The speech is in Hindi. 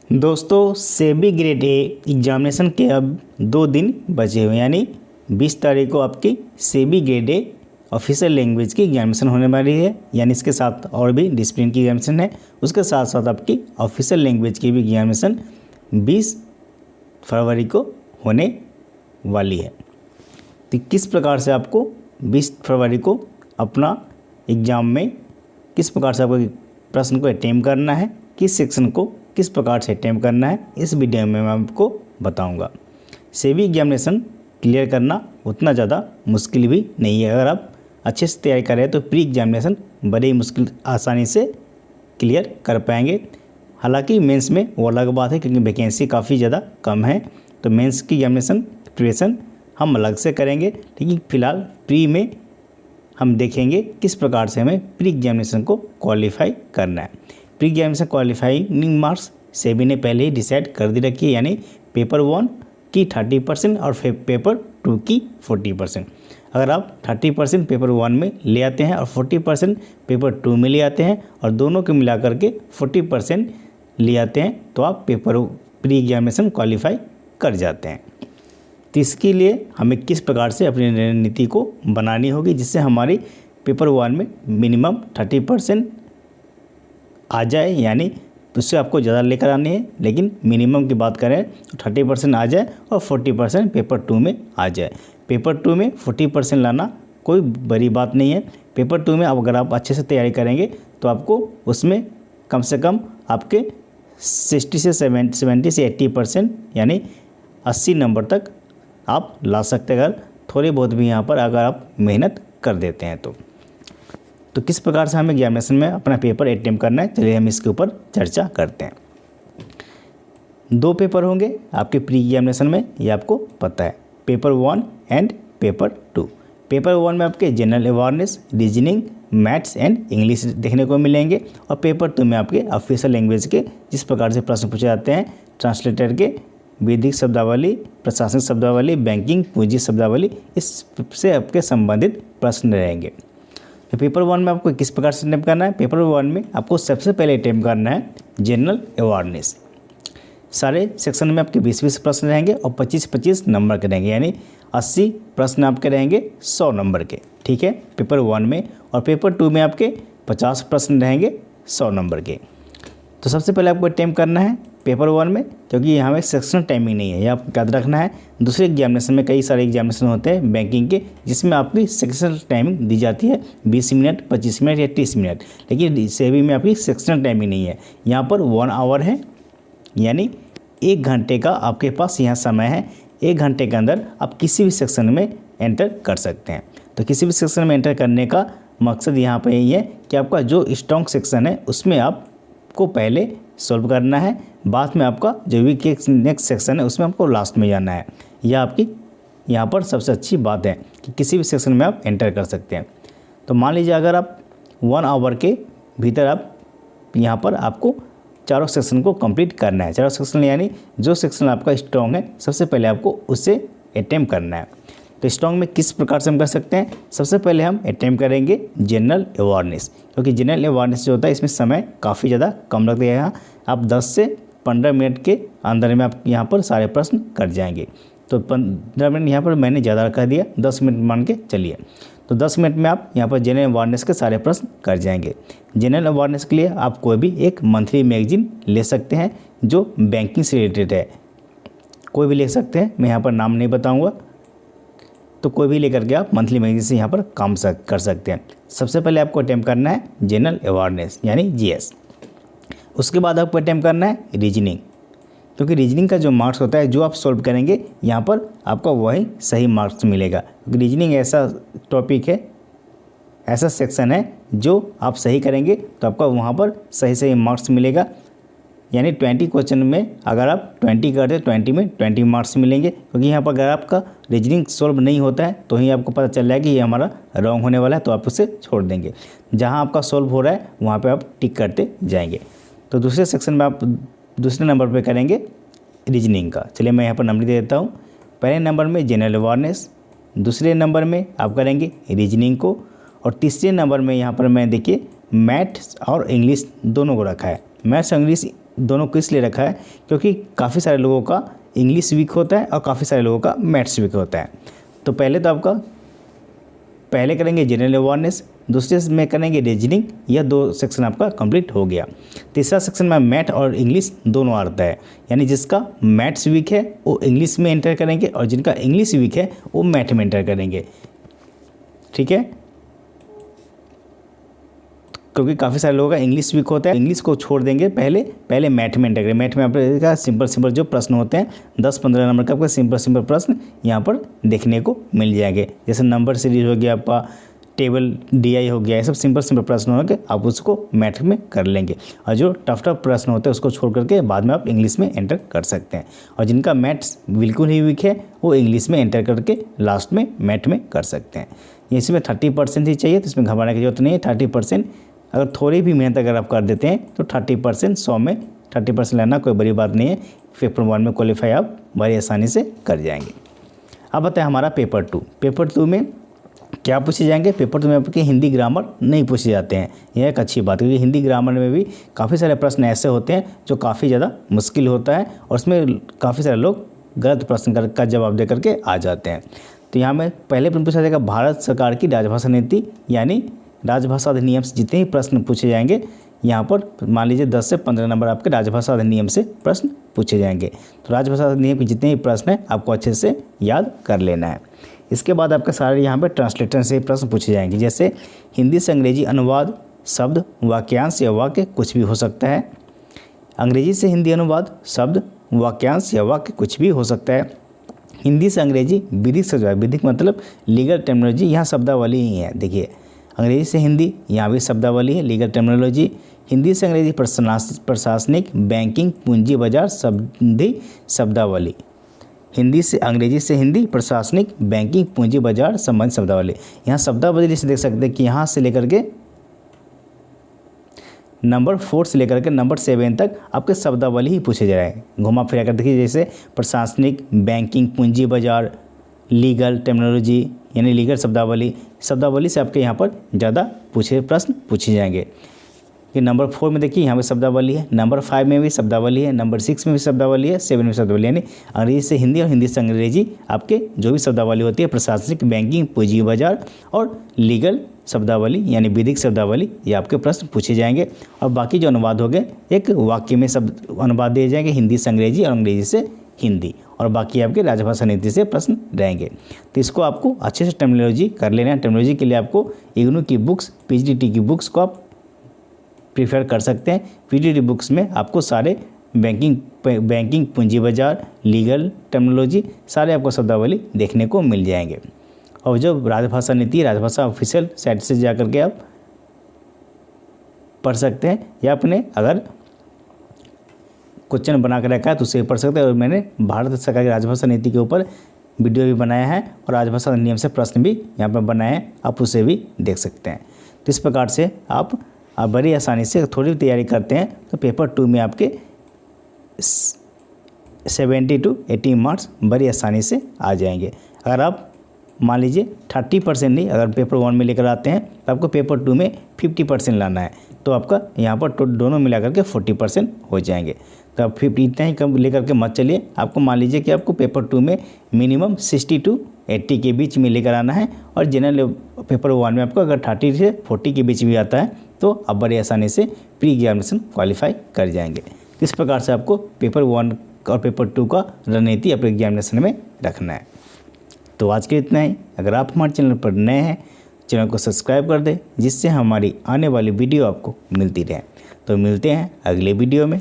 दोस्तों सेबी ग्रेड ए एग्जामिनेशन के अब 2 दिन बचे हुए यानी 20 तारीख को आपकी SEBI grade A official language की एग्जामिनेशन होने वाली है। यानी इसके साथ और भी डिसिप्लिन की एग्जामिनेशन है, उसके साथ साथ आपकी ऑफिशियल लैंग्वेज की भी एग्जामिनेशन 20 फरवरी को होने वाली है। तो किस प्रकार से आपको 20 फरवरी को अपना एग्ज़ाम में किस प्रकार से आपको प्रश्न को अटेम्प्ट करना है, किस सेक्शन को किस प्रकार से अटेम्प्ट करना है, इस वीडियो में मैं आपको बताऊंगा। सेबी एग्जामिनेशन क्लियर करना उतना ज़्यादा मुश्किल भी नहीं है। अगर आप अच्छे से तैयारी करें तो प्री एग्जामिनेशन बड़ी मुश्किल आसानी से क्लियर कर पाएंगे। हालांकि मेंस में वो अलग बात है, क्योंकि वैकेंसी काफ़ी ज़्यादा कम है, तो मेंस की एग्जामिनेशन प्रिपरेशन हम अलग से करेंगे। लेकिन फ़िलहाल प्री में हम देखेंगे किस प्रकार से हमें प्री एग्जामिनेशन को क्वालिफाई करना है। Pre examination qualifying marks SEBI ने पहले ही डिसाइड कर दी रखी है, यानी पेपर 1 की 30% और पेपर 2 की 40%। अगर आप 30% पेपर 1 में ले आते हैं और 40% पेपर 2 में ले आते हैं और दोनों को मिला करके 40% ले आते हैं तो आप पेपर प्री एग्जामिनेशन क्वालिफाई कर जाते हैं। तो इसके लिए हमें किस प्रकार से अपनी रणनीति को बनानी होगी जिससे हमारी पेपर 1 में मिनिमम 30% आ जाए, यानी उससे आपको ज़्यादा लेकर आनी है, लेकिन मिनिमम की बात करें तो 30% आ जाए और 40% पेपर 2 में आ जाए। पेपर 2 में 40% लाना कोई बड़ी बात नहीं है। पेपर 2 में अब अगर आप अच्छे से तैयारी करेंगे तो आपको उसमें कम से कम आपके 60 से 70 से 80% यानी 80 नंबर तक आप ला सकते हैं, अगर थोड़ी बहुत भी यहाँ पर अगर आप मेहनत कर देते हैं तो किस प्रकार से हमें एग्जामिनेशन में अपना पेपर अटेम्प्ट करना है, चलिए हम इसके ऊपर चर्चा करते हैं। 2 पेपर होंगे आपके प्री एग्जामिनेशन में, ये आपको पता है, पेपर 1 एंड पेपर 2। पेपर 1 में आपके general awareness, reasoning, maths and English देखने को मिलेंगे और पेपर 2 में आपके ऑफिशियल लैंग्वेज के जिस प्रकार से प्रश्न पूछे जाते हैं, ट्रांसलेटर के वैदिक शब्दावली, प्रशासनिक शब्दावली, बैंकिंग, पूंजी शब्दावली, इससे आपके संबंधित प्रश्न रहेंगे। तो पेपर 1 में आपको किस प्रकार से अटेम्प्ट करना है, पेपर 1 में आपको सबसे पहले अटेम्प्ट करना है जनरल अवेयरनेस। सारे सेक्शन में आपके 20-20 प्रश्न रहेंगे और 25-25 नंबर के रहेंगे, यानी 80 प्रश्न आपके रहेंगे 100 नंबर के, ठीक है, पेपर 1 में। और पेपर 2 में आपके 50 प्रश्न रहेंगे 100 नंबर के। तो सबसे पहले आपको अटेम्प्ट करना है पेपर 1 में, क्योंकि यहाँ में सेक्शनल टाइमिंग नहीं है, यह आपको याद रखना है। दूसरे एग्जामिनेशन में कई सारे एग्जामिनेशन होते हैं बैंकिंग के, जिसमें आपकी सेक्शनल टाइमिंग दी जाती है 20 मिनट, 25 मिनट या 30 मिनट, लेकिन सेबी में आपकी सेक्शनल टाइमिंग नहीं है। यहाँ पर 1 आवर है, यानी 1 घंटे का आपके पास यहाँ समय है। 1 घंटे के अंदर आप किसी भी सेक्शन में एंटर कर सकते हैं। तो किसी भी सेक्शन में एंटर करने का मकसद यहाँ पर यही है कि आपका जो स्ट्रॉन्ग सेक्शन है उसमें आपको पहले सॉल्व करना है, बाद में आपका जो भी नेक्स्ट सेक्शन है उसमें आपको लास्ट में जाना है। यह आपकी यहाँ पर सबसे अच्छी बात है कि किसी भी सेक्शन में आप एंटर कर सकते हैं। तो मान लीजिए अगर आप 1 आवर के भीतर आप यहाँ पर आपको चारों सेक्शन को कंप्लीट करना है। चारों सेक्शन यानी जो सेक्शन आपका स्ट्रॉन्ग है सबसे पहले आपको उससे अटेम्प्ट करना है। तो स्ट्रॉन्ग में किस प्रकार से हम कर सकते हैं, सबसे पहले हम अटेम्प्ट करेंगे जनरल अवेयरनेस, क्योंकि जनरल अवेयरनेस जो होता है इसमें समय काफ़ी ज़्यादा कम लगता है। यहाँ आप 10 से 15 मिनट के अंदर में आप यहाँ पर सारे प्रश्न कर जाएंगे। तो 15 मिनट यहाँ पर मैंने ज़्यादा रखा दिया, 10 मिनट मान के चलिए। तो 10 मिनट में आप यहाँ पर जनरल अवेयरनेस के सारे प्रश्न कर जाएंगे। जनरल अवेयरनेस के लिए आप कोई भी एक मंथली मैगजीन ले सकते हैं जो बैंकिंग से रिलेटेड है, कोई भी ले सकते हैं, मैं यहाँ पर नाम नहीं बताऊँगा, तो कोई भी लेकर के आप मंथली मैगजीन से यहाँ पर काम कर सकते हैं। सबसे पहले आपको अटेम्प्ट करना है जनरल अवेयरनेस यानी जीएस। उसके बाद आपको अटेम्प्ट करना है रीजनिंग, क्योंकि रीजनिंग का जो मार्क्स होता है जो आप सॉल्व करेंगे यहाँ पर आपका वही सही मार्क्स मिलेगा। रीजनिंग ऐसा टॉपिक है, ऐसा सेक्शन है जो आप सही करेंगे तो आपका वहाँ पर सही मार्क्स मिलेगा। यानी 20 क्वेश्चन में अगर आप 20 करते हैं 20 में 20 मार्क्स मिलेंगे, क्योंकि यहाँ पर अगर आपका रीजनिंग सॉल्व नहीं होता है तो ही आपको पता चल रहा है कि ये हमारा रॉन्ग होने वाला है, तो आप उसे छोड़ देंगे। जहाँ आपका सॉल्व हो रहा है वहाँ पे आप टिक करते जाएंगे। तो दूसरे सेक्शन में आप दूसरे नंबर पे करेंगे रीजनिंग का। चलिए मैं यहाँ पर नंबर दे देता हूँ। पहले नंबर में जनरल अवेयरनेस, दूसरे नंबर में आप करेंगे रीजनिंग को, और तीसरे नंबर में यहाँ पर मैं देखिए मैथ्स और इंग्लिश दोनों को रखा है। मैथ्स और इंग्लिश दोनों को इसलिए रखा है क्योंकि काफ़ी सारे लोगों का इंग्लिश वीक होता है और काफ़ी सारे लोगों का मैथ्स वीक होता है। तो पहले करेंगे जनरल अवेयरनेस, दूसरे में करेंगे रीजनिंग। यह 2 सेक्शन आपका कंप्लीट हो गया। तीसरा सेक्शन में मैथ और इंग्लिश दोनों आता है, यानी जिसका मैथ्स वीक है वो इंग्लिश में एंटर करेंगे और जिनका इंग्लिश वीक है वो मैथ में एंटर करेंगे। ठीक है, क्योंकि काफ़ी सारे लोगों का इंग्लिश वीक होता है, इंग्लिश को छोड़ देंगे, पहले मैथ में एंटर करें। मैथ में आपका सिंपल जो प्रश्न होते हैं 10-15 नंबर का आपका सिंपल प्रश्न यहाँ पर देखने को मिल जाएंगे। जैसे नंबर सीरीज हो गया, आपका टेबल DI हो गया, ये सब सिंपल प्रश्न होंगे, आप उसको मैथ में कर लेंगे। और जो टफ प्रश्न होते हैं उसको छोड़ करके बाद में आप इंग्लिश में एंटर कर सकते हैं। और जिनका मैथ्स बिल्कुल ही वीक है वो इंग्लिश में एंटर करके लास्ट में मैथ में कर सकते हैं। इसमें 30% ही चाहिए, तो इसमें घबराने की जरूरत नहीं है। 30% अगर थोड़ी भी मेहनत अगर आप कर देते हैं तो 30% 100 में 30% लेना कोई बड़ी बात नहीं है। पेपर 1 में क्वालिफाई आप बड़ी आसानी से कर जाएंगे। अब बताएं हमारा पेपर 2। पेपर 2 में क्या पूछे जाएंगे? पेपर 2 में आपके हिंदी ग्रामर नहीं पूछे जाते हैं। यह एक अच्छी बात है, क्योंकि हिंदी ग्रामर में भी काफ़ी सारे प्रश्न ऐसे होते हैं जो काफ़ी ज़्यादा मुश्किल होता है और उसमें काफ़ी सारे लोग गलत प्रश्न का जवाब दे करके आ जाते हैं। तो यहाँ में पहले प्रश्न पूछा जाएगा भारत सरकार की राजभाषा नीति, यानी राजभाषा अधिनियम से जितने ही प्रश्न पूछे जाएंगे यहाँ पर मान लीजिए 10 से 15 नंबर आपके राजभाषा अधिनियम से प्रश्न पूछे जाएंगे। तो राजभाषा अधिनियम के जितने ही प्रश्न हैं आपको अच्छे से याद कर लेना है। इसके बाद आपके सारे यहाँ पर ट्रांसलेटर से प्रश्न पूछे जाएंगे, जैसे हिंदी से अंग्रेजी अनुवाद, शब्द, वाक्यांश या वाक्य कुछ भी हो सकता है। अंग्रेजी से हिंदी अनुवाद, शब्द, वाक्यांश या वाक्य कुछ भी हो सकता है। हिंदी से अंग्रेजी विधिक शब्द, विधिक मतलब लीगल टर्मिनोलॉजी, यहाँ शब्दावली ही है। देखिए अंग्रेजी से हिंदी, यहाँ भी शब्दावली है, लीगल टर्मिनोलॉजी। हिंदी से अंग्रेजी प्रशासनिक, बैंकिंग, पूंजी बाजार संबंधी शब्दावली। हिंदी से अंग्रेजी से हिंदी प्रशासनिक, बैंकिंग, पूंजी बाजार संबंधी शब्दावली। यहाँ शब्दावली से देख सकते हैं कि यहाँ से लेकर के नंबर 4 से लेकर के नंबर 7 तक आपके शब्दावली ही पूछे जा रहे हैं। घुमा फिरा कर देखिए, जैसे प्रशासनिक, बैंकिंग, पूंजी बाजार, लीगल टर्मिनोलॉजी यानी लीगल शब्दावली से आपके यहाँ पर ज़्यादा प्रश्न पूछे जाएंगे। कि नंबर 4 में देखिए यहाँ पे शब्दावली है, नंबर 5 में भी शब्दावली है, नंबर 6 में भी शब्दावली है, 7 में शब्दावली, यानी अंग्रेजी से हिंदी और हिंदी से अंग्रेजी आपके जो भी शब्दावली होती है प्रशासनिक, बैंकिंग, पूंजी बाजार और लीगल शब्दावली यानी विधिक शब्दावली, ये आपके प्रश्न पूछे जाएंगे। और बाकी जो अनुवाद हो गए एक वाक्य में शब्द अनुवाद दिए जाएंगे हिंदी से अंग्रेजी और अंग्रेजी से हिंदी, और बाकी आपके राजभाषा नीति से प्रश्न रहेंगे। तो इसको आपको अच्छे से टर्मिनोलॉजी कर लेना है। टर्मिनोलॉजी के लिए आपको इग्नू की बुक्स, PGDT की बुक्स को आप प्रीफर कर सकते हैं। PGDT बुक्स में आपको सारे बैंकिंग, पूंजी बाजार, लीगल टर्मिनोलॉजी सारे आपको शब्दावली देखने को मिल जाएंगे। और जो राजभाषा नीति, राजभाषा ऑफिशियल साइट से जा करके आप पढ़ सकते हैं, या अपने अगर क्वेश्चन बना कर रखा है तो उसे पढ़ सकते हैं। और मैंने भारत सरकार की राजभाषा नीति के ऊपर वीडियो भी बनाया है और राजभाषा अधिनियम से प्रश्न भी यहाँ पर बनाए हैं, आप उसे भी देख सकते हैं। तो इस प्रकार से आप बड़ी आसानी से थोड़ी तैयारी करते हैं तो पेपर 2 में आपके 70 to 80 मार्क्स बड़ी आसानी से आ जाएंगे। अगर आप मान लीजिए 30% नहीं, अगर पेपर 1 में लेकर आते हैं तो आपको पेपर 2 में 50% लाना है, तो आपका यहाँ पर दोनों मिला करके 40% हो जाएंगे। तो आप 50 इतना ही कम लेकर के मत चलिए। आपको मान लीजिए कि आपको पेपर 2 में मिनिमम 60 to 80 के बीच में लेकर आना है, और जनरल पेपर 1 में आपको अगर 30 से 40 के बीच भी आता है तो आप बड़ी आसानी से प्री एग्जामिनेशन क्वालिफाई कर जाएंगे। इस प्रकार से आपको पेपर 1 और पेपर 2 का रणनीति अपने एग्जामिनेशन में रखना है। तो आज के इतना ही। अगर आप हमारे चैनल पर नए हैं, चैनल को सब्सक्राइब कर दें, जिससे हमारी आने वाली वीडियो आपको मिलती रहे। तो मिलते हैं अगले वीडियो में।